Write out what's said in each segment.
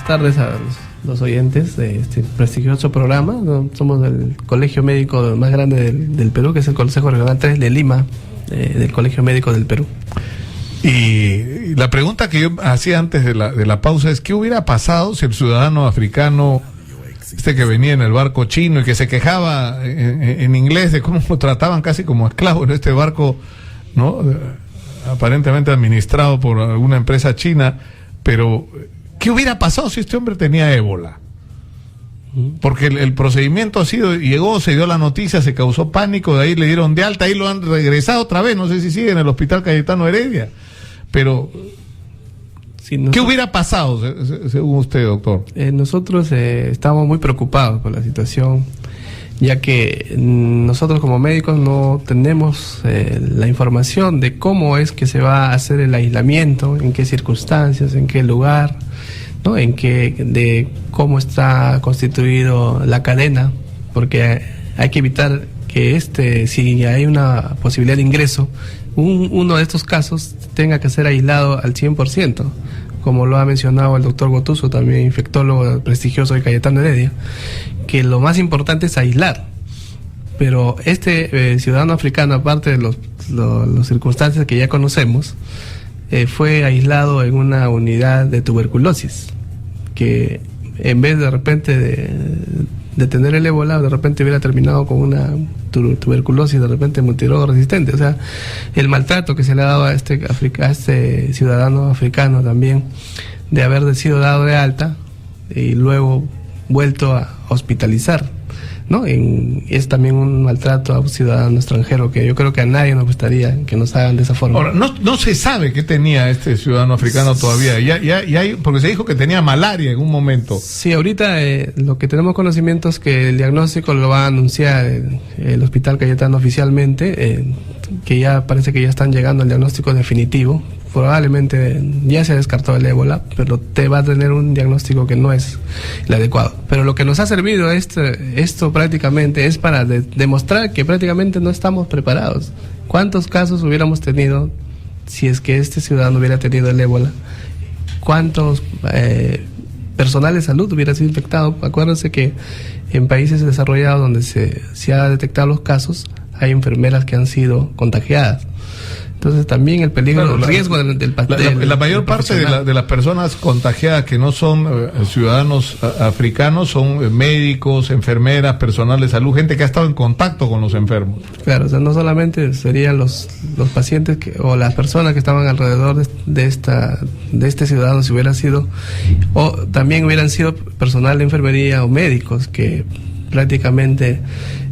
buenas tardes a los oyentes de este prestigioso programa. Somos el colegio médico más grande del Perú, que es el Consejo Regional 3 de Lima, del Colegio Médico del Perú. Y la pregunta que yo hacía antes de la pausa es: ¿qué hubiera pasado si el ciudadano africano, que venía en el barco chino y que se quejaba en inglés de cómo lo trataban casi como esclavo en este barco, ¿no?, aparentemente administrado por alguna empresa china, pero ¿qué hubiera pasado si este hombre tenía ébola? Porque el procedimiento llegó, se dio la noticia, se causó pánico, de ahí le dieron de alta, ahí lo han regresado otra vez, no sé si sigue en el Hospital Cayetano Heredia, pero ¿qué hubiera pasado según usted, doctor? Nosotros estamos muy preocupados por la situación, ya que nosotros como médicos no tenemos la información de cómo es que se va a hacer el aislamiento, en qué circunstancias, en qué lugar, ¿no?, de cómo está constituido la cadena, porque hay que evitar que si hay una posibilidad de ingreso, uno de estos casos tenga que ser aislado al 100%, como lo ha mencionado el doctor Gotuso, también infectólogo prestigioso de Cayetano Heredia, que lo más importante es aislar. Pero ciudadano africano, aparte de las circunstancias que ya conocemos, fue aislado en una unidad de tuberculosis, que en vez de repente de tener el ébola, de repente hubiera terminado con una tuberculosis de repente multidroga resistente. O sea, el maltrato que se le ha dado a este ciudadano africano también, de haber sido dado de alta y luego vuelto a hospitalizar, ¿no? Es también un maltrato a un ciudadano extranjero que yo creo que a nadie nos gustaría que nos hagan de esa forma. Ahora, no se sabe qué tenía este ciudadano africano todavía, porque se dijo que tenía malaria en un momento. Sí, ahorita lo que tenemos conocimiento es que el diagnóstico lo va a anunciar el Hospital Cayetano oficialmente, que ya parece que ya están llegando al diagnóstico definitivo. Probablemente ya se ha descartado el ébola, pero te va a tener un diagnóstico que no es el adecuado. Pero lo que nos ha servido esto prácticamente es para demostrar que prácticamente no estamos preparados. ¿Cuántos casos hubiéramos tenido si es que este ciudadano hubiera tenido el ébola? ¿Cuántos personal de salud hubiera sido infectado? Acuérdense que en países desarrollados donde se ha detectado los casos, hay enfermeras que han sido contagiadas. Entonces también el peligro, el riesgo del la mayor parte de las personas contagiadas que no son ciudadanos africanos son médicos, enfermeras, personal de salud, gente que ha estado en contacto con los enfermos. Claro, o sea, no solamente serían los pacientes o las personas que estaban alrededor de este ciudadano, si hubiera sido, o también hubieran sido personal de enfermería o médicos, que prácticamente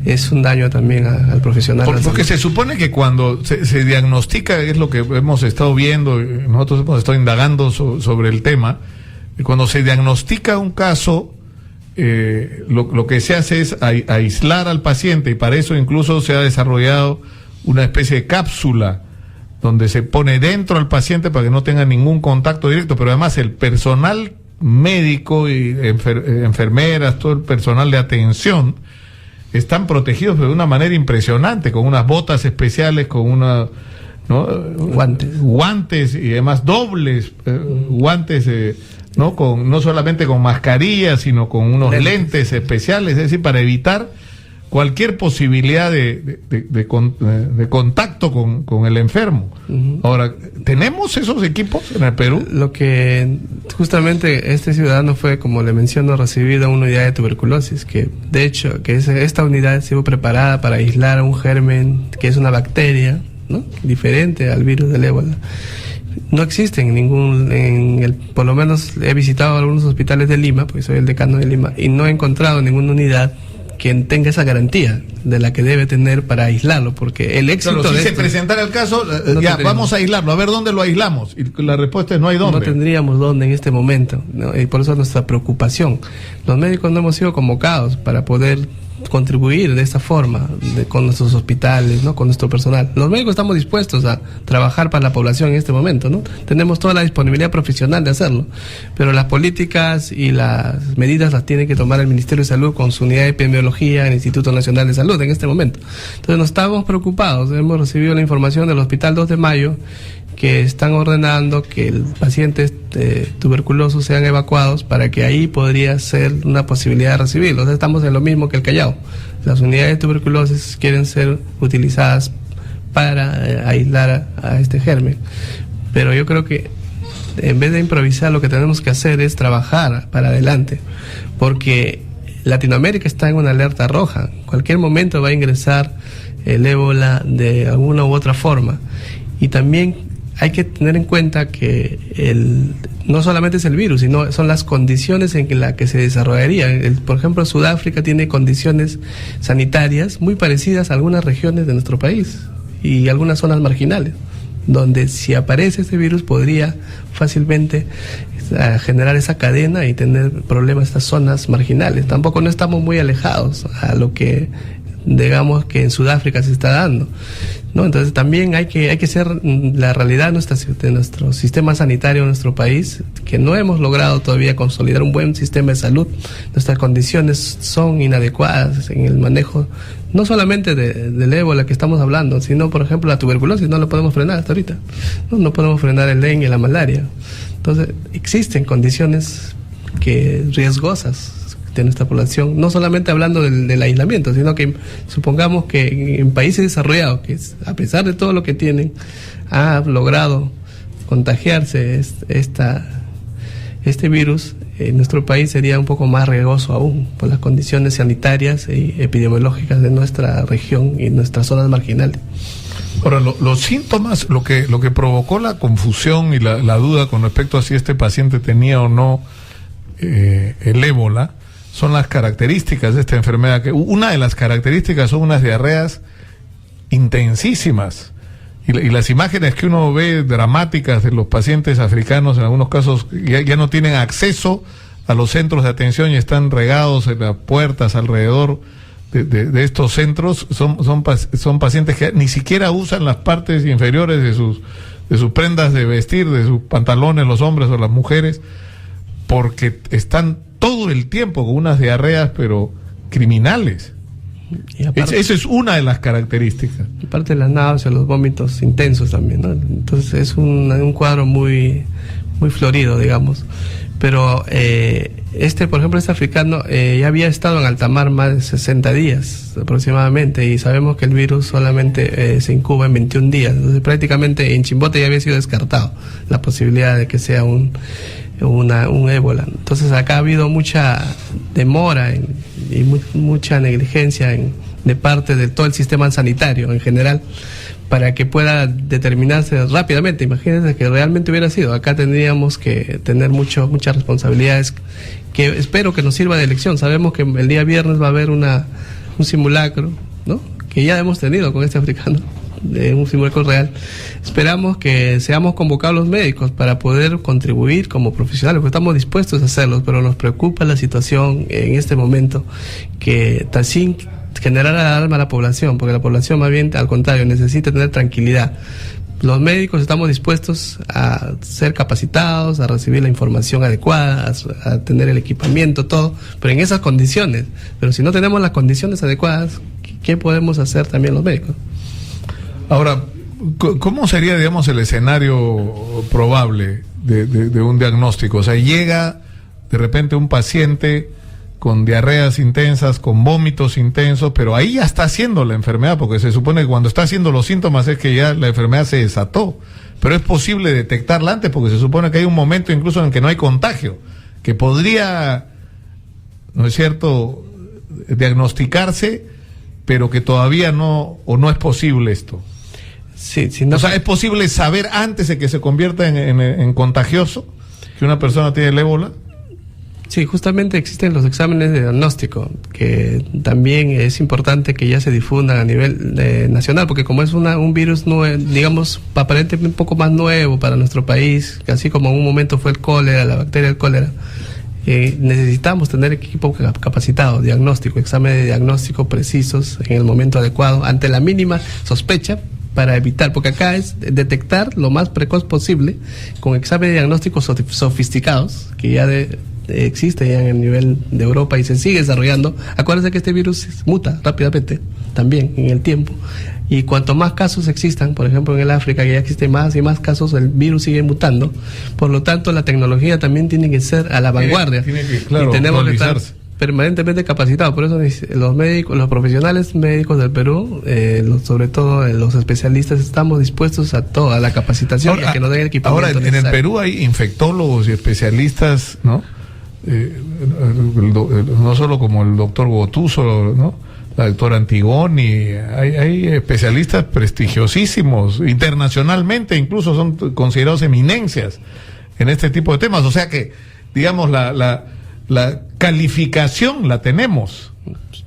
es un daño también al profesional. Porque se supone que cuando se diagnostica, es lo que hemos estado viendo, nosotros hemos estado indagando sobre el tema, y cuando se diagnostica un caso, lo que se hace es aislar al paciente, y para eso incluso se ha desarrollado una especie de cápsula donde se pone dentro al paciente para que no tenga ningún contacto directo, pero además el personal médico y enfermeras, todo el personal de atención están protegidos de una manera impresionante, con unas botas especiales, con guantes y además dobles guantes, no solamente con mascarillas, sino con unos lentes especiales, es decir, para evitar cualquier posibilidad de contacto con el enfermo. Ahora, ¿tenemos esos equipos en el Perú? Lo que justamente este ciudadano fue, como le menciono, recibido a una unidad de tuberculosis, que de hecho esta unidad ha sido preparada para aislar a un germen que es una bacteria, ¿no?, diferente al virus del ébola. No existen por lo menos he visitado algunos hospitales de Lima, porque soy el decano de Lima, y no he encontrado ninguna unidad que tenga esa garantía de la que debe tener para aislarlo, porque el éxito si se presentara el caso, vamos a aislarlo, a ver dónde lo aislamos, y la respuesta es no hay dónde. No tendríamos dónde en este momento, ¿no? Y por eso nuestra preocupación. Los médicos no hemos sido convocados para poder contribuir de esta forma con nuestros hospitales, ¿no?, con nuestro personal. Los médicos estamos dispuestos a trabajar para la población en este momento, ¿no? Tenemos toda la disponibilidad profesional de hacerlo, pero las políticas y las medidas las tiene que tomar el Ministerio de Salud con su unidad de epidemiología, el Instituto Nacional de Salud en este momento. Entonces nos estamos preocupados. Hemos recibido la información del Hospital 2 de Mayo que están ordenando que el paciente tuberculosos sean evacuados, para que ahí podría ser una posibilidad de recibirlos. O sea, estamos en lo mismo que el Callao. Las unidades de tuberculosis quieren ser utilizadas para aislar a este germen. Pero yo creo que en vez de improvisar, lo que tenemos que hacer es trabajar para adelante, porque Latinoamérica está en una alerta roja. En cualquier momento va a ingresar el ébola de alguna u otra forma. Y también hay que tener en cuenta que no solamente es el virus, sino son las condiciones en las que se desarrollaría. Por ejemplo, Sudáfrica tiene condiciones sanitarias muy parecidas a algunas regiones de nuestro país y algunas zonas marginales, donde si aparece este virus podría fácilmente generar esa cadena y tener problemas en estas zonas marginales. Tampoco no estamos muy alejados a lo que digamos que en Sudáfrica se está dando, ¿no? Entonces también hay que ser la realidad de nuestro sistema sanitario en nuestro país, que no hemos logrado todavía consolidar un buen sistema de salud. Nuestras condiciones son inadecuadas en el manejo, no solamente del ébola que estamos hablando, sino por ejemplo la tuberculosis, no lo podemos frenar hasta ahorita, no podemos frenar el dengue, la malaria. Entonces existen condiciones riesgosas de nuestra población, no solamente hablando del aislamiento, sino que supongamos que en países desarrollados, que a pesar de todo lo que tienen, ha logrado contagiarse este virus, en nuestro país sería un poco más riesgoso aún por las condiciones sanitarias y epidemiológicas de nuestra región y nuestras zonas marginales. Ahora, los síntomas, lo que provocó la confusión y la duda con respecto a si este paciente tenía o no el ébola, son las características de esta enfermedad. Que una de las características son unas diarreas intensísimas, y las imágenes que uno ve dramáticas de los pacientes africanos, en algunos casos ya no tienen acceso a los centros de atención y están regados en las puertas alrededor de estos centros. Son pacientes que ni siquiera usan las partes inferiores de sus prendas de vestir, de sus pantalones, los hombres o las mujeres, porque están todo el tiempo con unas diarreas pero criminales. Esa es una de las características. Aparte de las náuseas, los vómitos intensos también, ¿no? Entonces es un cuadro muy florido, digamos. Pero por ejemplo, este africano ya había estado en alta mar más de 60 días aproximadamente, y sabemos que el virus solamente se incuba en 21 días. Entonces prácticamente en Chimbote ya había sido descartado la posibilidad de que sea un ébola. Entonces acá ha habido mucha demora y mucha negligencia de parte de todo el sistema sanitario en general, para que pueda determinarse rápidamente. Imagínense que realmente hubiera sido. Acá tendríamos que tener muchas responsabilidades, que espero que nos sirva de lección. Sabemos que el día viernes va a haber un simulacro, ¿no?, que ya hemos tenido con este africano, un simulacro real. Esperamos que seamos convocados los médicos para poder contribuir como profesionales, porque estamos dispuestos a hacerlo, pero nos preocupa la situación en este momento, que sin generar alarma a la población, porque la población más bien, al contrario, necesita tener tranquilidad. Los médicos estamos dispuestos a ser capacitados, a recibir la información adecuada, a tener el equipamiento, todo, pero en esas condiciones. Pero si no tenemos las condiciones adecuadas, ¿qué podemos hacer también los médicos? Ahora, ¿cómo sería, digamos, el escenario probable de un diagnóstico? O sea, llega de repente un paciente con diarreas intensas, con vómitos intensos, pero ahí ya está haciendo la enfermedad, porque se supone que cuando está haciendo los síntomas es que ya la enfermedad se desató. Pero es posible detectarla antes, porque se supone que hay un momento incluso en que no hay contagio, que podría, ¿no es cierto?, diagnosticarse, pero que todavía no es posible esto. Sí, no, o sea, ¿es posible saber antes de que se convierta en contagioso que una persona tiene el ébola? Sí, justamente existen los exámenes de diagnóstico, que también es importante que ya se difundan a nivel nacional, porque como es un virus nuevo, digamos, aparentemente un poco más nuevo para nuestro país, así como en un momento fue el cólera, la bacteria del cólera, necesitamos tener equipo capacitado, diagnóstico, exámenes de diagnóstico precisos en el momento adecuado, ante la mínima sospecha, para evitar, porque acá es detectar lo más precoz posible con exámenes de diagnóstico sofisticados, que ya existe ya en el nivel de Europa y se sigue desarrollando. Acuérdense que este virus muta rápidamente también en el tiempo. Y cuanto más casos existan, por ejemplo en el África, que ya existen más y más casos, el virus sigue mutando. Por lo tanto, la tecnología también tiene que ser a la vanguardia. Tiene que, claro, y tenemos que estar permanentemente capacitados. Por eso los médicos, los profesionales médicos del Perú, sobre todo los especialistas, estamos dispuestos a toda la capacitación y a que nos den el equipamiento necesario. En el Perú hay infectólogos y especialistas, ¿no? No solo como el doctor Gotuso, ¿no? La doctora Antigoni, hay especialistas prestigiosísimos, internacionalmente incluso son considerados eminencias en este tipo de temas. O sea que, digamos, la calificación la tenemos.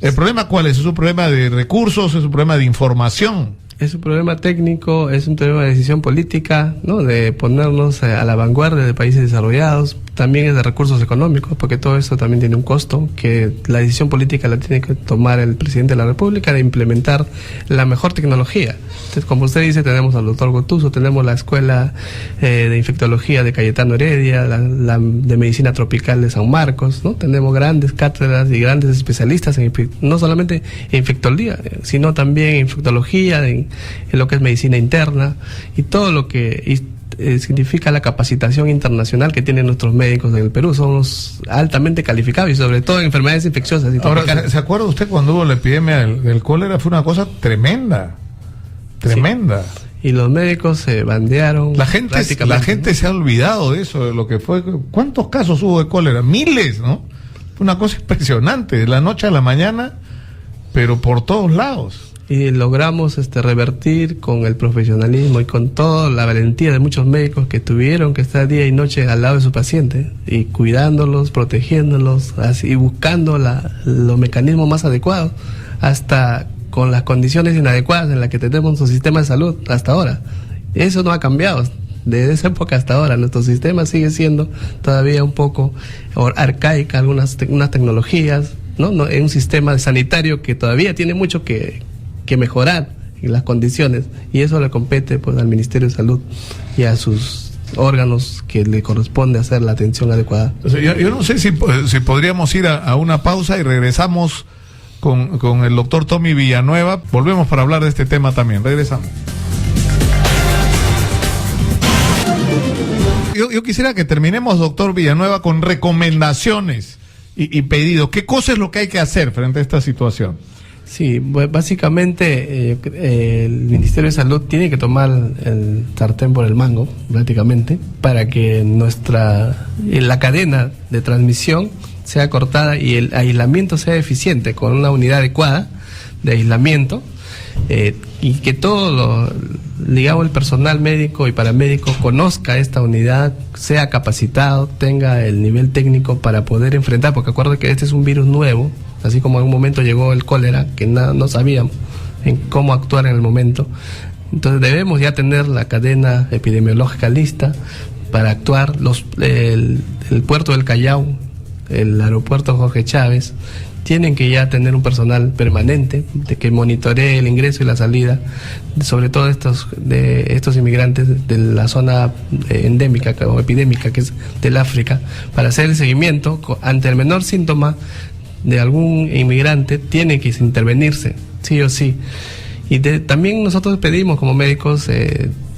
¿El problema cuál es? ¿Es un problema de recursos? ¿Es un problema de información? Es un problema técnico, es un problema de decisión política, ¿no? De ponernos a la vanguardia de países desarrollados. También es de recursos económicos, porque todo eso también tiene un costo, que la decisión política la tiene que tomar el presidente de la República, de implementar la mejor tecnología. Entonces, como usted dice, tenemos al doctor Gotuso, tenemos la escuela de infectología de Cayetano Heredia, la de medicina tropical de San Marcos, ¿no? Tenemos grandes cátedras y grandes especialistas no solamente en infectología, sino también en infectología, en lo que es medicina interna y todo lo que significa la capacitación internacional que tienen nuestros médicos en el Perú. Somos altamente calificados y sobre todo en enfermedades infecciosas. Ahora, ¿se acuerda usted cuando hubo la epidemia del cólera? Fue una cosa tremenda. Tremenda. Sí. Y los médicos se bandearon. La gente se ha olvidado de eso, de lo que fue. ¿Cuántos casos hubo de cólera? Miles, ¿no? Fue una cosa impresionante, de la noche a la mañana, pero por todos lados. Y logramos revertir con el profesionalismo y con toda la valentía de muchos médicos que tuvieron que estar día y noche al lado de su paciente y cuidándolos, protegiéndolos, así, buscando los mecanismos más adecuados, hasta con las condiciones inadecuadas en las que tenemos nuestro sistema de salud hasta ahora. Eso no ha cambiado. Desde esa época hasta ahora, nuestro sistema sigue siendo todavía un poco arcaica, unas tecnologías, ¿no? Es un sistema sanitario que todavía tiene mucho que mejorar en las condiciones, y eso le compete pues al Ministerio de Salud y a sus órganos que le corresponde hacer la atención adecuada. O sea, yo no sé si podríamos ir a una pausa y regresamos con el doctor Tommy Villanueva. Volvemos para hablar de este tema también. Regresamos. Yo quisiera que terminemos, doctor Villanueva, con recomendaciones y pedidos. ¿Qué cosa es lo que hay que hacer frente a esta situación? Sí, básicamente el Ministerio de Salud tiene que tomar el sartén por el mango, prácticamente, para que la cadena de transmisión sea cortada y el aislamiento sea eficiente, con una unidad adecuada de aislamiento, y que todo el personal médico y paramédico conozca esta unidad, sea capacitado, tenga el nivel técnico para poder enfrentar, porque acuerdo que este es un virus nuevo, así como en un momento llegó el cólera, que no sabíamos en cómo actuar en el momento. Entonces debemos ya tener la cadena epidemiológica lista para actuar. El puerto del Callao, el aeropuerto Jorge Chávez, tienen que ya tener un personal permanente de que monitoree el ingreso y la salida, sobre todo de estos inmigrantes de la zona endémica o epidémica, que es del África, para hacer el seguimiento. Ante el menor síntoma de algún inmigrante tiene que intervenirse, sí o sí. Y también nosotros pedimos como médicos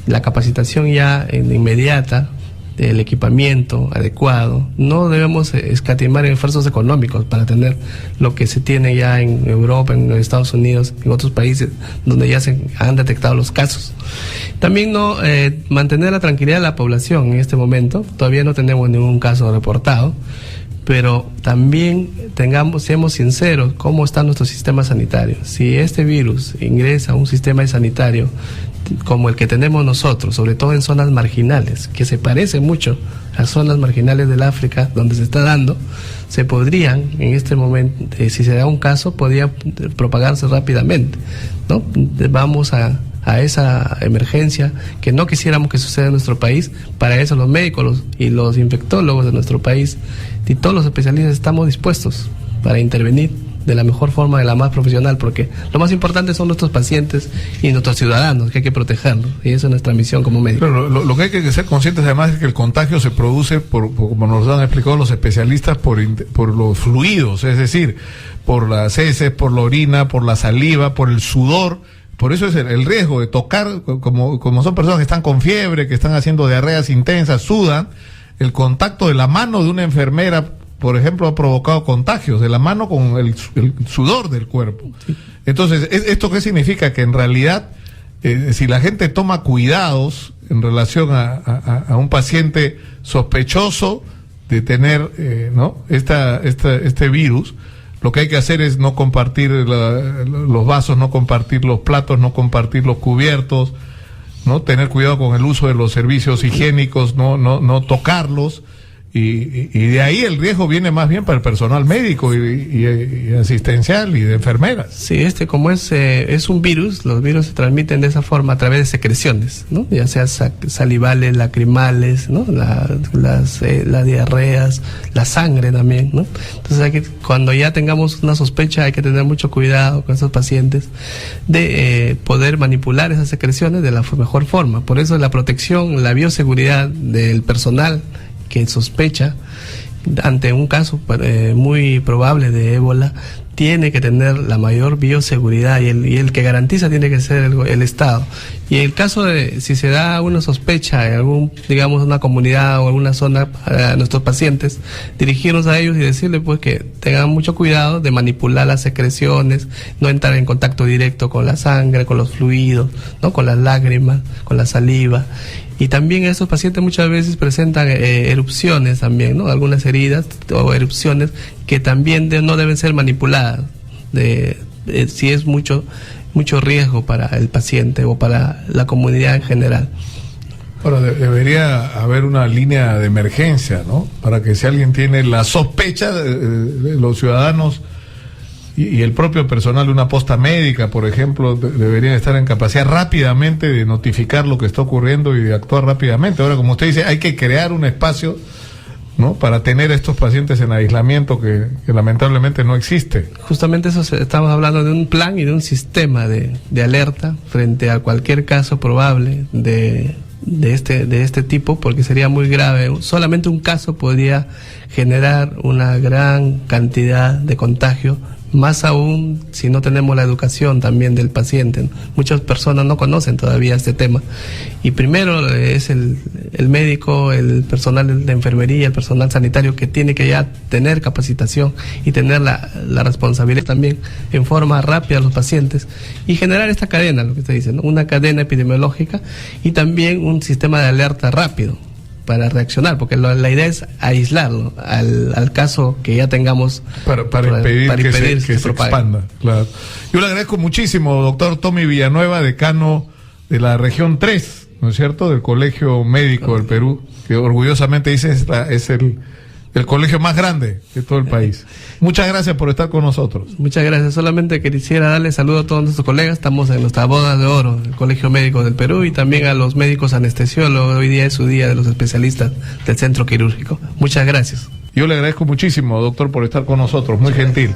la capacitación ya inmediata, del equipamiento adecuado. No debemos escatimar en esfuerzos económicos para tener lo que se tiene ya en Europa, en Estados Unidos, en otros países donde ya se han detectado los casos. También mantener la tranquilidad de la población en este momento. Todavía no tenemos ningún caso reportado, pero también seamos sinceros, cómo está nuestro sistema sanitario. Si este virus ingresa a un sistema sanitario como el que tenemos nosotros, sobre todo en zonas marginales, que se parece mucho a zonas marginales del África, donde se está dando, se podrían, en este momento, si se da un caso, podría propagarse rápidamente, ¿no? Vamos a esa emergencia que no quisiéramos que suceda en nuestro país. Para eso los médicos y los infectólogos de nuestro país y todos los especialistas estamos dispuestos para intervenir de la mejor forma, de la más profesional, porque lo más importante son nuestros pacientes y nuestros ciudadanos, que hay que protegerlos, y esa es nuestra misión como médicos. Pero lo que hay que ser conscientes además es que el contagio se produce, como nos han explicado los especialistas, por los fluidos, es decir, por las heces, por la orina, por la saliva, por el sudor. Por eso es el riesgo de tocar, como son personas que están con fiebre, que están haciendo diarreas intensas, sudan, el contacto de la mano de una enfermera, por ejemplo, ha provocado contagios de la mano con el sudor del cuerpo. Entonces, ¿esto qué significa? Que en realidad, si la gente toma cuidados en relación a un paciente sospechoso de tener ¿no? este virus, lo que hay que hacer es no compartir los vasos, no compartir los platos, no compartir los cubiertos, no tener cuidado con el uso de los servicios higiénicos, no tocarlos. Y de ahí el riesgo viene más bien para el personal médico y asistencial y de enfermeras. Sí, como es un virus, los virus se transmiten de esa forma a través de secreciones, ¿no? Ya sea salivales, lacrimales, ¿no? Las diarreas, la sangre también, ¿no? Entonces cuando ya tengamos una sospecha hay que tener mucho cuidado con esos pacientes de poder manipular esas secreciones de la mejor forma. Por eso la protección, la bioseguridad del personal que sospecha ante un caso muy probable de ébola tiene que tener la mayor bioseguridad y el que garantiza tiene que ser el Estado. Y en el caso de si se da una sospecha en una comunidad o alguna zona a nuestros pacientes, dirigirnos a ellos y decirles pues que tengan mucho cuidado de manipular las secreciones, no entrar en contacto directo con la sangre, con los fluidos, ¿no? Con las lágrimas, con la saliva. Y también estos pacientes muchas veces presentan erupciones también, ¿no? Algunas heridas o erupciones que también no deben ser manipuladas, si es mucho riesgo para el paciente o para la comunidad en general. Bueno, debería haber una línea de emergencia, ¿no? Para que si alguien tiene la sospecha de los ciudadanos y el propio personal de una posta médica, por ejemplo, deberían estar en capacidad rápidamente de notificar lo que está ocurriendo y de actuar rápidamente. Ahora, como usted dice, hay que crear un espacio, ¿no? Para tener a estos pacientes en aislamiento que lamentablemente no existe. Justamente eso, estamos hablando de un plan y de un sistema de alerta frente a cualquier caso probable de este tipo, porque sería muy grave. Solamente un caso podría generar una gran cantidad de contagio, más aún si no tenemos la educación también del paciente. Muchas personas no conocen todavía este tema. Y primero es el médico, el personal de enfermería, el personal sanitario que tiene que ya tener capacitación y tener la responsabilidad también en forma rápida a los pacientes y generar esta cadena, lo que usted dice, ¿no? Una cadena epidemiológica y también un sistema de alerta rápido para reaccionar, porque la idea es aislarlo al caso que ya tengamos para impedir que se expanda. Claro. Yo le agradezco muchísimo, doctor Tommy Villanueva, decano de la región 3, ¿no es cierto?, del Colegio Médico del Perú, que orgullosamente dice es el colegio más grande de todo el país. Muchas gracias por estar con nosotros. Muchas gracias. Solamente quisiera darle saludo a todos nuestros colegas. Estamos en nuestra boda de oro, el Colegio Médico del Perú, y también a los médicos anestesiólogos. Hoy día es su día de los especialistas del centro quirúrgico. Muchas gracias. Yo le agradezco muchísimo, doctor, por estar con nosotros. Muy gentil.